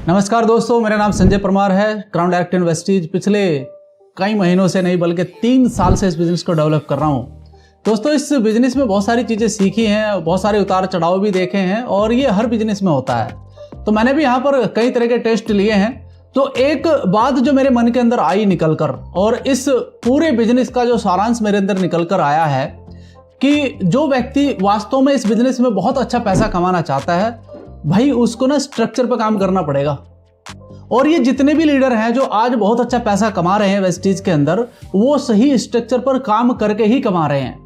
नमस्कार दोस्तों, मेरा नाम संजय परमार है। क्राउन डायरेक्ट इन्वेस्टीज पिछले कई महीनों से नहीं बल्कि 3 साल से इस बिजनेस को डेवलप कर रहा हूं। दोस्तों, इस बिजनेस में बहुत सारी चीज़ें सीखी हैं, बहुत सारे उतार चढ़ाव भी देखे हैं और ये हर बिजनेस में होता है। तो मैंने भी यहाँ पर कई तरह के टेस्ट लिए हैं। तो एक बात जो मेरे मन के अंदर आई निकल कर, और इस पूरे बिजनेस का जो सारांश मेरे अंदर निकल कर आया है कि जो व्यक्ति वास्तव में इस बिजनेस में बहुत अच्छा पैसा कमाना चाहता है, भाई उसको ना स्ट्रक्चर पर काम करना पड़ेगा। और ये जितने भी लीडर हैं जो आज बहुत अच्छा पैसा कमा रहे हैं वेस्टीज के अंदर, वो सही स्ट्रक्चर पर काम करके ही कमा रहे हैं।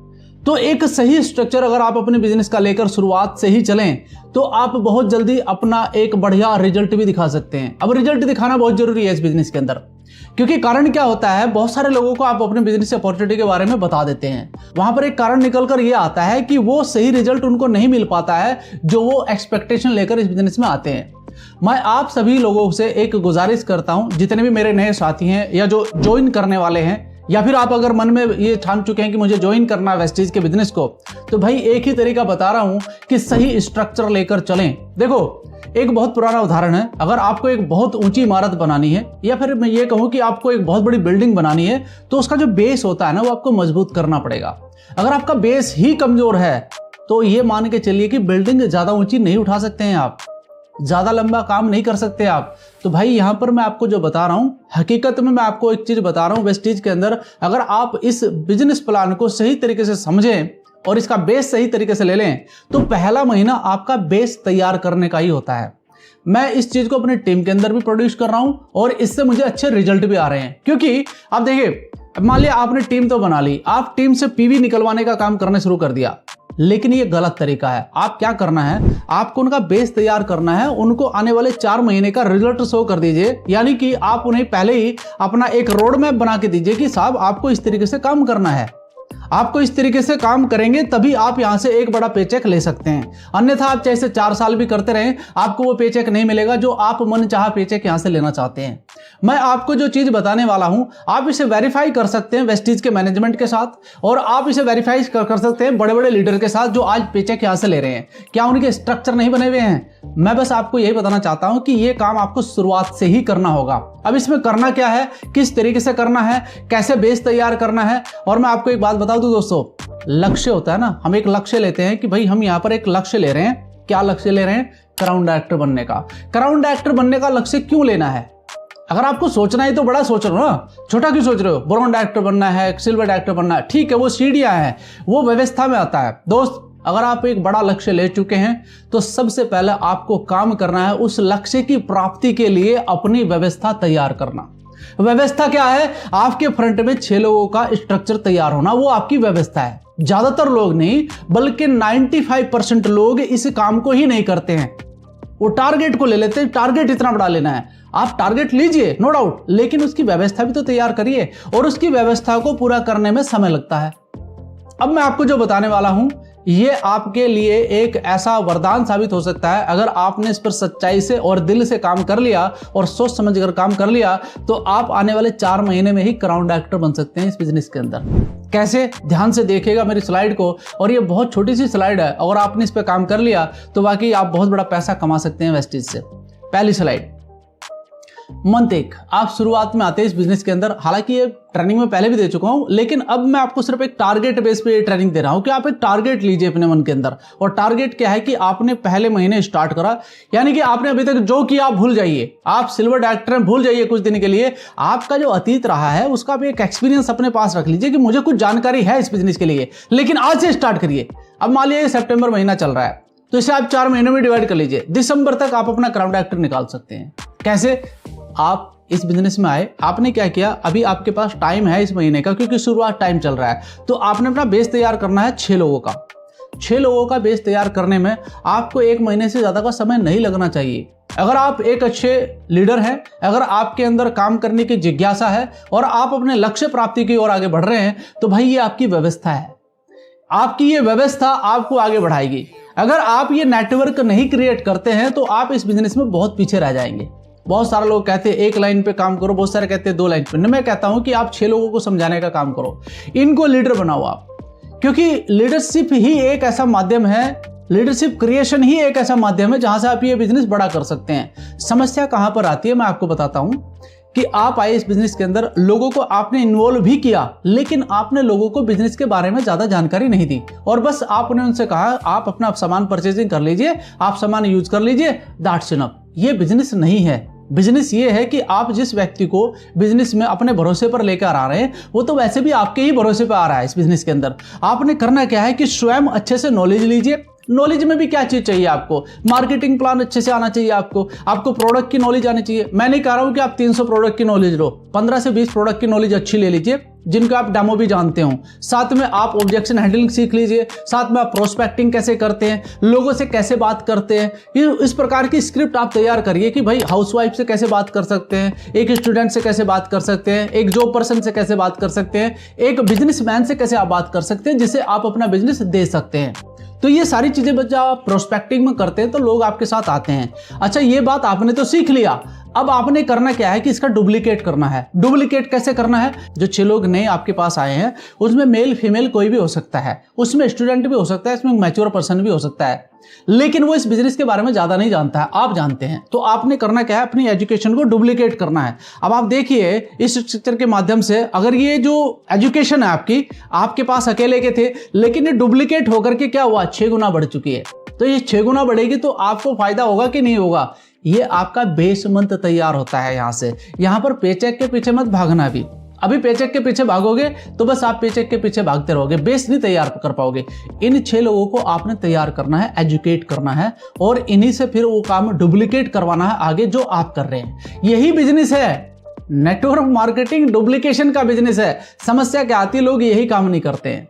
तो एक सही स्ट्रक्चर अगर आप अपने बिजनेस का लेकर शुरुआत से ही चलें तो आप बहुत जल्दी अपना एक बढ़िया रिजल्ट भी दिखा सकते हैं। अब रिजल्ट दिखाना बहुत जरूरी है इस बिजनेस के अंदर, क्योंकि कारण क्या होता है, बहुत सारे लोगों को आप अपने बिजनेस अपॉर्चुनिटी के बारे में बता देते हैं, वहां पर एक कारण निकल कर ये आता है कि वो सही रिजल्ट उनको नहीं मिल पाता है जो वो एक्सपेक्टेशन लेकर इस बिजनेस में आते हैं। मैं आप सभी लोगों से एक गुजारिश करता हूं, जितने भी मेरे नए साथी हैं या जो ज्वाइन करने वाले हैं, या फिर आप अगर मन में ये ठान चुके हैं कि मुझे ज्वाइन करना है वेस्टीज के बिजनेस को, तो भाई एक ही तरीका बता रहा हूं कि सही स्ट्रक्चर लेकर चलें। देखो, एक बहुत पुराना उदाहरण है। अगर आपको एक बहुत ऊंची इमारत बनानी है, या फिर मैं ये कहूं कि आपको एक बहुत बड़ी बिल्डिंग बनानी है, तो उसका जो बेस होता है ना, वो आपको मजबूत करना पड़ेगा। अगर आपका बेस ही कमजोर है तो ये मान के चलिए कि बिल्डिंग ज्यादा ऊंची नहीं उठा सकते हैं आप, ज्यादा लंबा काम नहीं कर सकते आप। तो भाई यहां पर मैं आपको जो बता रहा हूं, हकीकत में मैं आपको एक चीज बता रहा हूं, वेस्टीज के अंदर अगर आप इस बिजनेस प्लान को सही तरीके से समझें और इसका बेस सही तरीके से ले लें, तो पहला महीना आपका बेस तैयार करने का ही होता है। मैं इस चीज को अपनी टीम के अंदर भी प्रोड्यूस कर रहा हूं और इससे मुझे अच्छे रिजल्ट भी आ रहे हैं। क्योंकि आप देखिए, मान लिया आपने टीम तो बना ली, आप टीम से पीवी निकलवाने का काम करना शुरू कर दिया, लेकिन ये गलत तरीका है। आप क्या करना है, आपको उनका बेस तैयार करना है, उनको आने वाले 4 महीने का रिजल्ट शो कर दीजिए। यानी कि आप उन्हें पहले ही अपना एक रोड मैप बना के दीजिए कि साहब आपको इस तरीके से काम करना है, आपको इस तरीके से काम करेंगे तभी आप यहां से एक बड़ा पेचेक ले सकते हैं। अन्यथा आप चाहे 4 साल भी करते रहें, आपको वो पेचेक नहीं मिलेगा जो आप मन चाहा पेचेक यहां से लेना चाहते हैं। मैं आपको जो चीज बताने वाला हूं, आप इसे वेरीफाई कर सकते हैं वेस्टीज के मैनेजमेंट के साथ, और आप इसे वेरीफाई कर सकते हैं बड़े बड़े लीडर के साथ जो आज पेचेक यहां से ले रहे हैं। क्या उनके स्ट्रक्चर नहीं बने हुए हैं? मैं बस आपको यही बताना चाहता हूं कि यह काम आपको शुरुआत से ही करना होगा। अब इसमें करना क्या है, किस तरीके से करना है, कैसे बेस तैयार करना है। और मैं आपको एक बात बता दूं दोस्तों, लक्ष्य होता है ना, हम एक लक्ष्य लेते हैं कि भाई हम यहां पर एक लक्ष्य ले रहे हैं। क्या लक्ष्य ले रहे हैं? क्राउन डायरेक्टर बनने का। क्राउन डायरेक्टर बनने का लक्ष्य क्यों लेना है? अगर आपको सोचना है तो बड़ा सोच रहे हो ना, छोटा क्यों सोच रहे हो? ब्रॉन्ज डायरेक्टर बनना है, सिल्वर डायरेक्टर बनना है, ठीक है, वो सीढ़ियां हैं, वो व्यवस्था में आता है। दोस्त, अगर आप एक बड़ा लक्ष्य ले चुके हैं तो सबसे पहले आपको काम करना है उस लक्ष्य की प्राप्ति के लिए अपनी व्यवस्था तैयार करना। व्यवस्था क्या है? आपके फ्रंट में 6 लोगों का स्ट्रक्चर तैयार होना, वो आपकी व्यवस्था है। ज्यादातर लोग नहीं बल्कि 95% लोग इस काम को ही नहीं करते हैं। वो टारगेट को ले लेते हैं, टारगेट इतना बड़ा लेना है। आप टारगेट लीजिए, नो डाउट, लेकिन उसकी व्यवस्था भी तो तैयार करिए, और उसकी व्यवस्था को पूरा करने में समय लगता है। अब मैं आपको जो बताने वाला हूं, ये आपके लिए एक ऐसा वरदान साबित हो सकता है। अगर आपने इस पर सच्चाई से और दिल से काम कर लिया और सोच समझ कर काम कर लिया, तो आप आने वाले 4 महीने में ही क्राउन डायरेक्टर बन सकते हैं इस बिजनेस के अंदर। कैसे? ध्यान से देखिएगा मेरी स्लाइड को, और ये बहुत छोटी सी स्लाइड है। अगर आपने इस पर काम कर लिया तो वाकई आप बहुत बड़ा पैसा कमा सकते हैं वेस्टीज से। पहली स्लाइड, मंथ 1, आप शुरुआत में आते हैं इस बिजनेस के अंदर। हालांकि ये ट्रेनिंग में पहले भी दे चुका हूं, लेकिन अब मैं आपको सिर्फ एक टारगेट बेस पे ट्रेनिंग दे रहा हूं कि आप एक टारगेट लीजिए अपने मन के अंदर। और टारगेट क्या है कि आपने पहले महीने स्टार्ट करा, यानी कि आपने अभी तक जो किया आप भूल जाइए। आप सिल्वर डायरेक्टर भूल जाइए कुछ दिन के लिए। आपका जो अतीत रहा है उसका भी एक एक्सपीरियंस अपने पास रख लीजिए कि मुझे कुछ जानकारी है इस बिजनेस के लिए, लेकिन आज से स्टार्ट करिए। अब मान लीजिए सितंबर महीना चल रहा है, तो इसे आप 4 महीनों में डिवाइड कर लीजिए। दिसंबर तक आप अपना क्राउन डायरेक्टर निकाल सकते हैं। कैसे? आप इस बिजनेस में आए, आपने क्या किया, अभी आपके पास टाइम है इस महीने का, क्योंकि शुरुआत टाइम चल रहा है, तो आपने अपना बेस तैयार करना है 6 लोगों का। 6 लोगों का बेस तैयार करने में आपको 1 महीने से ज्यादा का समय नहीं लगना चाहिए। अगर आप एक अच्छे लीडर हैं, अगर आपके अंदर काम करने की जिज्ञासा है और आप अपने लक्ष्य प्राप्ति की ओर आगे बढ़ रहे हैं, तो भाई ये आपकी व्यवस्था है। आपकी ये व्यवस्था आपको आगे बढ़ाएगी। अगर आप ये नेटवर्क नहीं क्रिएट करते हैं तो आप इस बिजनेस में बहुत पीछे रह जाएंगे। बहुत सारे लोग कहते हैं 1 लाइन पे काम करो, बहुत सारे कहते हैं 2 लाइन पे। मैं कहता हूं कि आप 6 लोगों को समझाने का काम करो, इनको लीडर बनाओ आप, क्योंकि लीडरशिप ही एक ऐसा माध्यम है लीडरशिप क्रिएशन ही एक ऐसा माध्यम है जहां से आप ये बिजनेस बड़ा कर सकते हैं। समस्या कहां पर आती है मैं आपको बताता हूं कि आप आए इस बिजनेस के अंदर, लोगों को आपने इन्वॉल्व भी किया, लेकिन आपने लोगों को बिजनेस के बारे में ज्यादा जानकारी नहीं दी और बस आपने उनसे कहा आप अपना सामान परचेजिंग कर लीजिए, आप सामान यूज कर लीजिए, दैट्स इनफ। ये बिजनेस नहीं है। बिजनेस ये है कि आप जिस व्यक्ति को बिजनेस में अपने भरोसे पर लेकर आ रहे हैं वो तो वैसे भी आपके ही भरोसे पर आ रहा है इस बिजनेस के अंदर। आपने करना क्या है कि स्वयं अच्छे से नॉलेज लीजिए। नॉलेज में भी क्या चीज चाहिए आपको, मार्केटिंग प्लान अच्छे से आना चाहिए आपको प्रोडक्ट की नॉलेज आनी चाहिए। मैं नहीं कह रहा हूं कि आप 300 प्रोडक्ट की नॉलेज लो, 15 से 20 प्रोडक्ट की नॉलेज अच्छी ले लीजिए जिनको आप डेमो भी जानते हो। साथ में आप ऑब्जेक्शन हैंडलिंग सीख लीजिए, साथ में आप प्रोस्पेक्टिंग कैसे करते हैं, लोगों से कैसे बात करते हैं, इस प्रकार की स्क्रिप्ट आप तैयार करिए कि भाई हाउसवाइफ से कैसे बात कर सकते हैं, एक स्टूडेंट से कैसे बात कर सकते हैं, एक जॉब पर्सन से कैसे बात कर सकते हैं, एक बिजनेसमैन से कैसे आप बात कर सकते हैं जिसे आप अपना बिजनेस दे सकते हैं। तो ये सारी चीजें जब आप प्रोस्पेक्टिंग में करते हैं तो लोग आपके साथ आते हैं। अच्छा, ये बात आपने तो सीख लिया, अब आपने करना क्या है कि इसका डुप्लीकेट करना है। डुप्लीकेट कैसे करना है? जो 6 लोग नए आपके पास आए हैं उसमें मेल फीमेल कोई भी हो सकता है, उसमें स्टूडेंट भी हो सकता है, इसमें मैच्योर पर्सन भी हो सकता है, लेकिन वो इस बिजनेस के बारे में ज्यादा नहीं जानता है, आप जानते हैं। तो आपने करना क्या है, अपनी एजुकेशन को डुप्लीकेट करना है। अब आप देखिए इस स्ट्रक्चर के माध्यम से अगर ये जो एजुकेशन है आपके पास अकेले के थे, लेकिन ये डुप्लीकेट होकर के क्या हुआ, 6 गुना बढ़ चुकी है। तो ये 6 गुना बढ़ेगी तो आपको फायदा होगा कि नहीं होगा? ये आपका बेस मंथ तैयार होता है। यहां पर पेचेक के पीछे मत भागना। भी अभी पेचेक के पीछे भागोगे तो बस आप पेचेक के पीछे भागते रहोगे, बेस नहीं तैयार कर पाओगे। इन 6 लोगों को आपने तैयार करना है, एजुकेट करना है और इन्हीं से फिर वो काम डुप्लीकेट करवाना है आगे जो आप कर रहे हैं। यही बिजनेस है, नेटवर्क मार्केटिंग डुप्लीकेशन का बिजनेस है। समस्या क्या आती है, लोग यही काम नहीं करते हैं,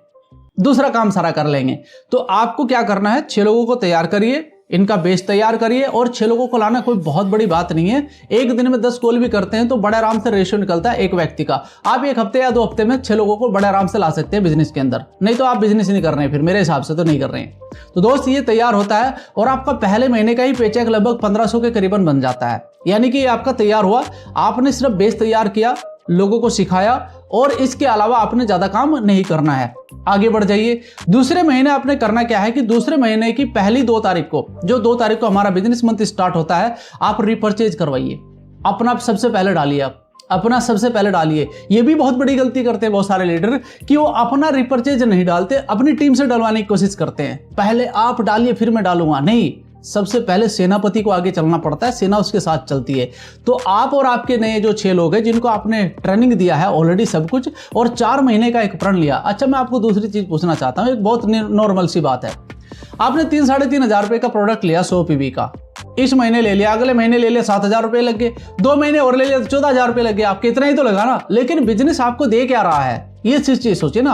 दूसरा काम सारा कर लेंगे। तो आपको क्या करना है, 6 लोगों को तैयार करिए, इनका बेस तैयार करिए और 6 लोगों को लाना कोई बहुत बड़ी बात नहीं है। एक दिन में 10 कॉल भी करते हैं तो बड़े आराम से रेशियो निकलता है एक व्यक्ति का। आप 1 हफ्ते या 2 हफ्ते में 6 लोगों को बड़े आराम से ला सकते हैं बिजनेस के अंदर। नहीं तो आप बिजनेस नहीं कर रहे हैं, फिर मेरे हिसाब से तो नहीं कर रहे हैं। तो दोस्त ये तैयार होता है और आपका पहले महीने का ही पेचेक लगभग 1500 के करीबन बन जाता है। यानी कि आपका तैयार हुआ, आपने सिर्फ बेस तैयार किया, लोगों को सिखाया और इसके अलावा आपने ज्यादा काम नहीं करना है। आगे बढ़ जाइए। दूसरे महीने आपने करना क्या है कि दूसरे महीने की पहली 2 तारीख को, जो 2 तारीख को हमारा बिजनेस मंथ स्टार्ट होता है, आप रिपर्चेज करवाइए। अपना सबसे पहले डालिए, आप अपना सबसे पहले डालिए। ये भी बहुत बड़ी गलती करते हैं बहुत सारे लीडर कि वो अपना रिपर्चेज नहीं डालते, अपनी टीम से डलवाने की कोशिश करते हैं। पहले आप डालिए फिर मैं डालूंगा, नहीं, सबसे पहले सेनापति को आगे चलना पड़ता है, सेना उसके साथ चलती है। तो आप और आपके नए जो 6 लोग हैं जिनको आपने ट्रेनिंग दिया है ऑलरेडी सब कुछ और 4 महीने का एक प्रण लिया। अच्छा, मैं आपको दूसरी चीज पूछना चाहता हूं, एक बहुत नॉर्मल सी बात है। आपने 3-3.5 हजार रुपए का प्रोडक्ट लिया 100 पीवी का, इस महीने ले लिया, अगले महीने ले लिया 7,000 रुपए लग गए, 2 महीने और ले लिया तो 14,000 रुपए लग गए। आपके इतना ही तो लगा ना, लेकिन बिजनेस आपको दे क्या रहा है ये चीज सोचिए ना।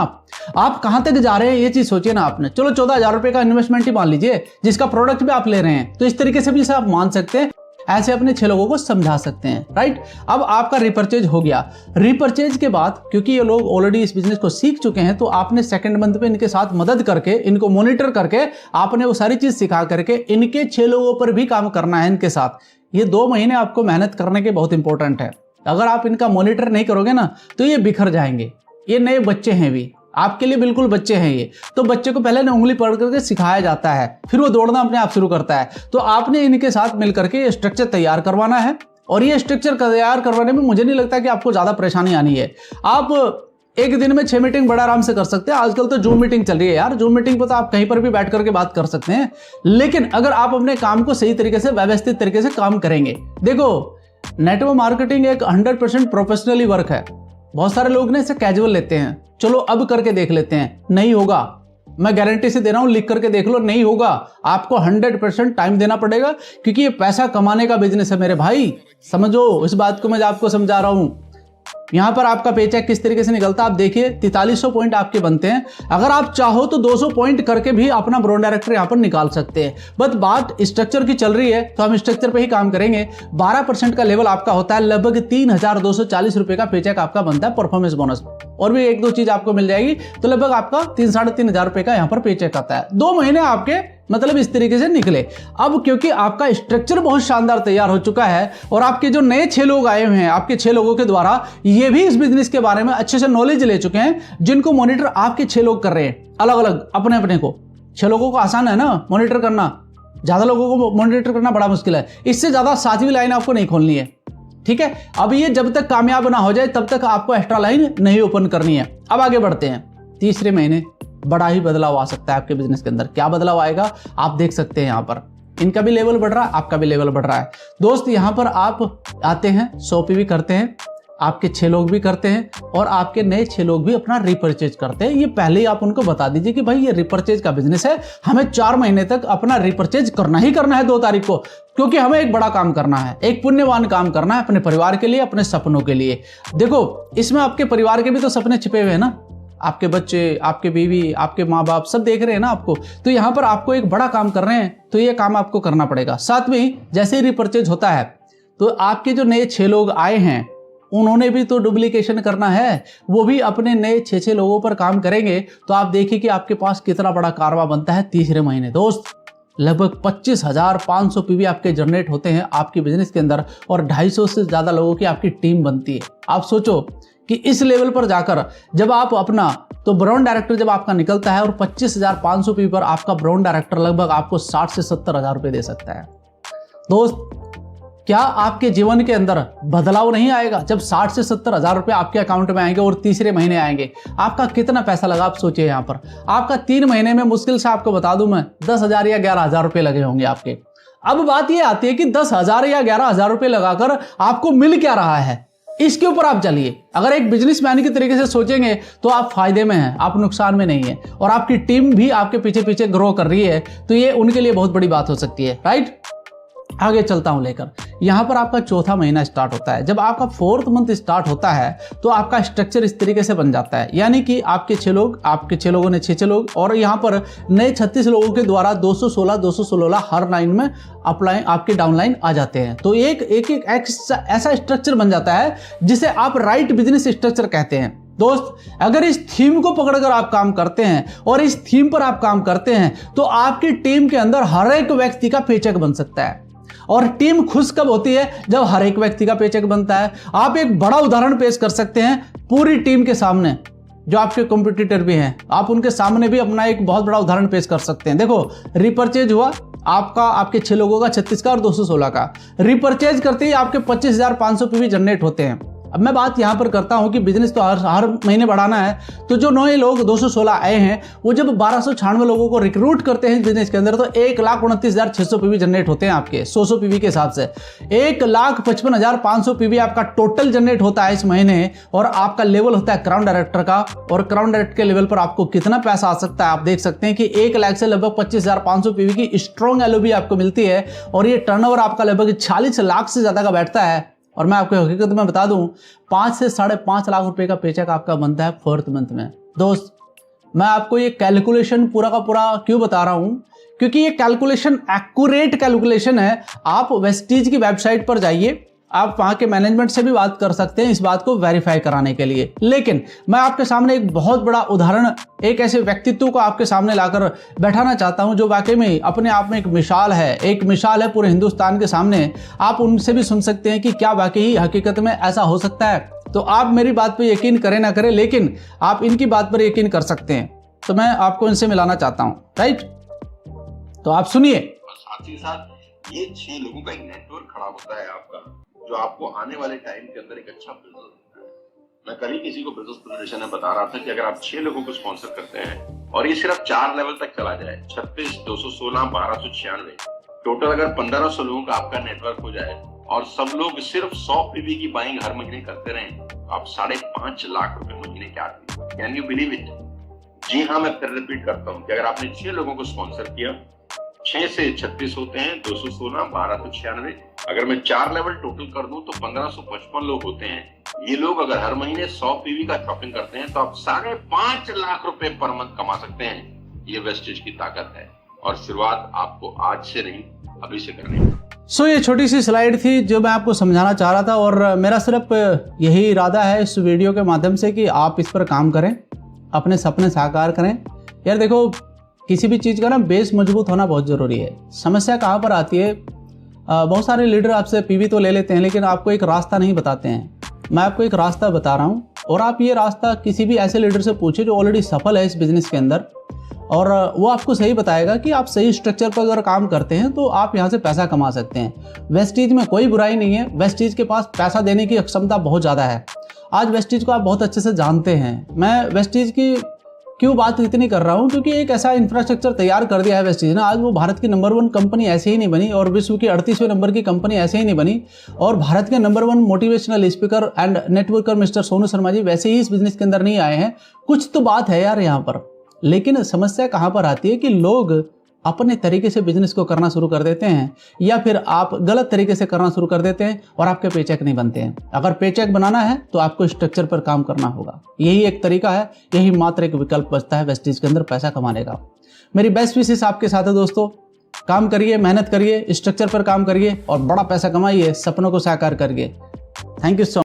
आप कहां तक जा रहे हैं ये चीज सोचिए ना आपने। चलो 14,000 रुपए का इन्वेस्टमेंट ही मान लीजिए जिसका प्रोडक्ट भी आप ले रहे हैं, तो इस तरीके से भी आप मान सकते हैं, ऐसे अपने 6 लोगों को समझा सकते हैं, राइट। अब आपका रिपर्चेज हो गया। रिपर्चेज के बाद क्योंकि ये लोग ऑलरेडी इस बिजनेस को सीख चुके हैं तो आपने सेकंड मंथ पे इनके साथ मदद करके, इनको मॉनिटर करके, आपने वो सारी चीज सिखा करके इनके 6 लोगों पर भी काम करना है इनके साथ। ये 2 महीने आपको मेहनत करने के बहुत इंपॉर्टेंट है। अगर आप इनका मॉनिटर नहीं करोगे ना तो ये बिखर जाएंगे। ये नए बच्चे हैं, भी आपके लिए बिल्कुल बच्चे हैं ये। तो बच्चे को पहले ना उंगली पकड़ करके सिखाया जाता है, फिर वो दौड़ना अपने आप शुरू करता है। तो आपने इनके साथ मिलकर के ये स्ट्रक्चर तैयार करवाना है और ये स्ट्रक्चर तैयार करवाने में मुझे नहीं लगता कि आपको ज्यादा परेशानी आनी है। आप एक दिन में 6 मीटिंग बड़ा आराम से कर सकते हैं। आजकल तो जूम मीटिंग चल रही है यार, जूम मीटिंग पर तो आप कहीं पर भी बैठ करके बात कर सकते हैं। लेकिन अगर आप अपने काम को सही तरीके से, व्यवस्थित तरीके से काम करेंगे, देखो नेटवर्क मार्केटिंग एक 100% प्रोफेशनली वर्क है। बहुत सारे लोग ना इसे कैजुअल लेते हैं, चलो अब करके देख लेते हैं, नहीं होगा। मैं गारंटी से दे रहा हूं, लिख करके देख लो, नहीं होगा। आपको 100% टाइम देना पड़ेगा क्योंकि ये पैसा कमाने का बिजनेस है मेरे भाई। समझो इस बात को, मैं आपको समझा रहा हूं। यहां पर आपका पेचेक किस तरीके से निकलता है आप देखिए, 4300 पॉइंट आपके बनते हैं। अगर आप चाहो तो 200 पॉइंट करके भी अपना ब्रांड डायरेक्टर यहां पर निकाल सकते हैं। बट बात स्ट्रक्चर की चल रही है तो हम स्ट्रक्चर पे ही काम करेंगे। 12% का लेवल आपका होता है, लगभग 3,240 रुपए का पेचेक आपका बनता है परफॉर्मेंस बोनस। और भी 1-2 चीज आपको मिल जाएगी तो लगभग आपका 3-3.5 हजार रुपए का यहां पर पेचेक आता है। 2 महीने आपके मतलब इस तरीके से निकले। अब क्योंकि आपका स्ट्रक्चर बहुत शानदार तैयार हो चुका है और आपके जो नए 6 लोग आए हुए हैं, आपके 6 लोगों के द्वारा ये भी इस बिजनेस के बारे में अच्छे से नॉलेज ले चुके हैं, जिनको मॉनिटर आपके 6 लोग कर रहे हैं अलग अलग अपने अपने को। 6 लोगों को आसान है ना मॉनिटर करना, ज़्यादा लोगों को मॉनिटर करना बड़ा मुश्किल है। इससे ज़्यादा 7वीं लाइन आपको नहीं खोलनी है, ठीक है। अब ये जब तक कामयाब ना हो जाए तब तक आपको एक्स्ट्रा लाइन नहीं ओपन करनी है। अब आगे बढ़ते हैं। तीसरे महीने बड़ा ही बदलाव आ सकता है आपके बिजनेस के अंदर। क्या बदलाव आएगा आप देख सकते हैं। यहाँ पर इनका भी लेवल बढ़ रहा है, आपका भी लेवल बढ़ रहा है। दोस्त यहाँ पर आप आते हैं, 100 पीवी करते हैं, आपके 6 लोग भी करते हैं और आपके नए 6 लोग भी अपना रिपर्चेज करते हैं। ये पहले ही आप उनको बता दीजिए कि भाई ये रिपर्चेज का बिजनेस है, हमें 4 महीने तक अपना रिपर्चेज करना ही करना है 2 तारीख को, क्योंकि हमें एक बड़ा काम करना है, एक पुण्यवान काम करना है अपने परिवार के लिए, अपने सपनों के लिए। देखो इसमें आपके परिवार के भी तो सपने छिपे हुए हैं ना, आपके बच्चे, आपके बीवी, आपके माँ बाप सब देख रहे हैं ना आपको। तो यहाँ पर आपको एक बड़ा काम कर रहे हैं तो ये काम आपको करना पड़ेगा। साथ में जैसे ही रिपर्चेज होता है तो आपके जो नए 6 लोग आए हैं उन्होंने भी तो डुप्लीकेशन करना है, वो भी अपने नए 6 लोगों पर काम करेंगे। तो आप देखिए कि आपके पास कितना बड़ा कारवा बनता है तीसरे महीने। दोस्त लगभग 25,500 पीवी आपके जनरेट होते हैं आपके बिजनेस के अंदर और 250 से ज़्यादा लोगों की आपकी टीम बनती है। आप सोचो कि इस लेवल पर जाकर जब आप अपना तो ब्रांड डायरेक्टर जब आपका निकलता है और 25,500 पीवी पर आपका ब्रांड डायरेक्टर लगभग आपको 60 से 70 हज़ार रुपये दे सकता है। दोस्त क्या आपके जीवन के अंदर बदलाव नहीं आएगा जब 60 से 70 हज़ार रुपये आपके अकाउंट में आएंगे और तीसरे महीने आएंगे? आपका कितना पैसा लगा आप सोचिए। यहाँ पर आपका 3 महीने में मुश्किल से आपको बता दूं मैं 10,000 या 11,000 रुपये लगे होंगे आपके। अब बात ये आती है कि 10,000 या 11,000 रुपये लगाकर आपको मिल क्या रहा है, इसके ऊपर आप चलिए। अगर एक बिजनेसमैन के तरीके से सोचेंगे तो आप फायदे में हैं, आप नुकसान में नहीं है, और आपकी टीम भी आपके पीछे पीछे ग्रो कर रही है, तो ये उनके लिए बहुत बड़ी बात हो सकती है, राइट। आगे चलता हूं लेकर। यहां पर आपका 4था महीना स्टार्ट होता है। जब आपका 4th मंथ स्टार्ट होता है तो आपका स्ट्रक्चर इस तरीके से बन जाता है, यानी कि आपके 6 लोग, आपके 6 लोगों ने 6 लोग और यहां पर नए 36 लोगों के द्वारा 216 हर लाइन में अपलाइन आपके डाउनलाइन आ जाते हैं। तो एक ऐसा स्ट्रक्चर बन जाता है जिसे आप राइट बिजनेस स्ट्रक्चर कहते हैं। दोस्त अगर इस थीम को पकड़कर आप काम करते हैं और इस थीम पर आप काम करते हैं तो आपकी टीम के अंदर हर एक व्यक्ति का पेचेक बन सकता है। और टीम खुश कब होती है? जब हर एक व्यक्ति का पेचेक बनता है। आप एक बड़ा उदाहरण पेश कर सकते हैं पूरी टीम के सामने, जो आपके कॉम्पिटिटर भी हैं, आप उनके सामने भी अपना एक बहुत बड़ा उदाहरण पेश कर सकते हैं। देखो रिपर्चेज हुआ आपका, आपके 6 लोगों का 36 का और 216 का। रिपर्चेज करते ही आपके 25,500 पीवी जनरेट होते हैं। अब मैं बात यहां पर करता हूं कि बिजनेस तो हर महीने बढ़ाना है, तो जो नए लोग 216 आए हैं वो जब 1296 लोगों को रिक्रूट करते हैं बिजनेस के अंदर तो 1,29,600 पीवी जनरेट होते हैं आपके 100 पीवी के हिसाब से। 1,55,500 पीवी आपका टोटल जनरेट होता है इस महीने, और आपका लेवल होता है क्राउन डायरेक्टर का। और क्राउन डायरेक्टर के लेवल पर आपको कितना पैसा आ सकता है आप देख सकते हैं कि 1 लाख से लगभग 25,500 पीवी की स्ट्रॉन्ग एलओबी आपको मिलती है, और ये टर्नओवर आपका लगभग 40 लाख से ज्यादा का बैठता है। और मैं आपको हकीकत में बता दूं 5 से 5.5 लाख रुपए का पेचेक आपका बनता है 4th मंथ में। दोस्त मैं आपको ये कैलकुलेशन पूरा का पूरा क्यों बता रहा हूं, क्योंकि ये कैलकुलेशन एक्यूरेट कैलकुलेशन है। आप वेस्टीज की वेबसाइट पर जाइए, आप वहां के मैनेजमेंट से भी बात कर सकते हैं इस बात को वेरीफाई कराने के लिए। लेकिन मैं आपके सामने एक बहुत बड़ा उदाहरण, एक ऐसे व्यक्तित्व को आपके सामने लाकर बैठाना चाहता हूं जो वाकई में अपने आप में एक मिसाल है पूरे हिंदुस्तान के सामने। आप उनसे भी सुन सकते हैं कि क्या वाकई हकीकत में ऐसा हो सकता है। तो आप मेरी बात पर यकीन करें ना करें, लेकिन आप इनकी बात पर यकीन कर सकते हैं। तो मैं आपको इनसे मिलाना चाहता हूं, राइट। तो आप सुनिए। साथ ही साथ ये 6 लोगों का एक नेटवर्क खड़ा होता है आपका, जो आपको आने वाले टाइम के अंदर एक अच्छा बिजनेस देता है। मैं कल ही किसी को बिजनेस प्रेजेंटेशन में बता रहा था कि अगर आप 6 लोगों को स्पॉन्सर करते हैं और ये सिर्फ 4 लेवल तक चला जाए, 36, 216, 1296, टोटल अगर 1500 लोगों का आपका नेटवर्क हो जाए और सब लोग सिर्फ 100 पीवी की बाइंग हर महीने करते रहें, तो आप 5.5 लाख रुपए महीने के आते। Can you believe it? जी हाँ, मैं फिर रिपीट करता हूँ कि अगर आपने 6 लोगों को स्पॉन्सर किया, 6 से 36 होते हैं, 216, 1296। अगर मैं 4 लेवल टोटल कर दूं तो 1555 लोग होते हैं। ये लोग अगर हर महीने 100 पीवी का शॉपिंग करते हैं तो आप 5.5 लाख रुपए पर मंथ कमा सकते हैं। ये वेस्टेज की ताकत है, और शुरुआत आपको आज से नहीं अभी से करनी है। ये छोटी सी स्लाइड थी जो मैं आपको समझाना चाह रहा था, और मेरा सिर्फ यही इरादा है इस वीडियो के माध्यम से कि आप इस पर काम करें, अपने सपने साकार करें। यार देखो, किसी भी चीज़ का ना बेस मजबूत होना बहुत ज़रूरी है। समस्या कहाँ पर आती है, बहुत सारे लीडर आपसे पीवी तो ले लेते हैं लेकिन आपको एक रास्ता नहीं बताते हैं। मैं आपको एक रास्ता बता रहा हूँ, और आप ये रास्ता किसी भी ऐसे लीडर से पूछिए जो ऑलरेडी सफल है इस बिजनेस के अंदर, और वो आपको सही बताएगा कि आप सही स्ट्रक्चर पर अगर काम करते हैं तो आप यहाँ से पैसा कमा सकते हैं। वेस्टीज में कोई बुराई नहीं है, वेस्टीज के पास पैसा देने की क्षमता बहुत ज़्यादा है। आज वेस्टीज को आप बहुत अच्छे से जानते हैं। मैं वेस्टीज की क्यों बात इतनी कर रहा हूँ, क्योंकि एक ऐसा इंफ्रास्ट्रक्चर तैयार कर दिया है वेस्टीज ने। आज वो भारत की नंबर 1 कंपनी ऐसे ही नहीं बनी और विश्व की 38वें नंबर की कंपनी ऐसे ही नहीं बनी, और भारत के number 1 motivational speaker and networker mister Sonu Sharma ji वैसे ही इस बिजनेस के अंदर नहीं आए हैं। कुछ तो बात है यार यहाँ पर। लेकिन समस्या कहाँ पर आती है कि लोग अपने तरीके से बिजनेस को करना शुरू कर देते हैं, या फिर आप गलत तरीके से करना शुरू कर देते हैं और आपके पेचेक नहीं बनते हैं। अगर पेचेक बनाना है तो आपको स्ट्रक्चर पर काम करना होगा। यही एक तरीका है, यही मात्र एक विकल्प बचता है वेस्टीज के अंदर पैसा कमाने का। मेरी बेस्ट विशेष आपके साथ है दोस्तों। काम करिए, मेहनत करिए, स्ट्रक्चर पर काम करिए और बड़ा पैसा कमाइए, सपनों को साकार करिए। Thank you so much.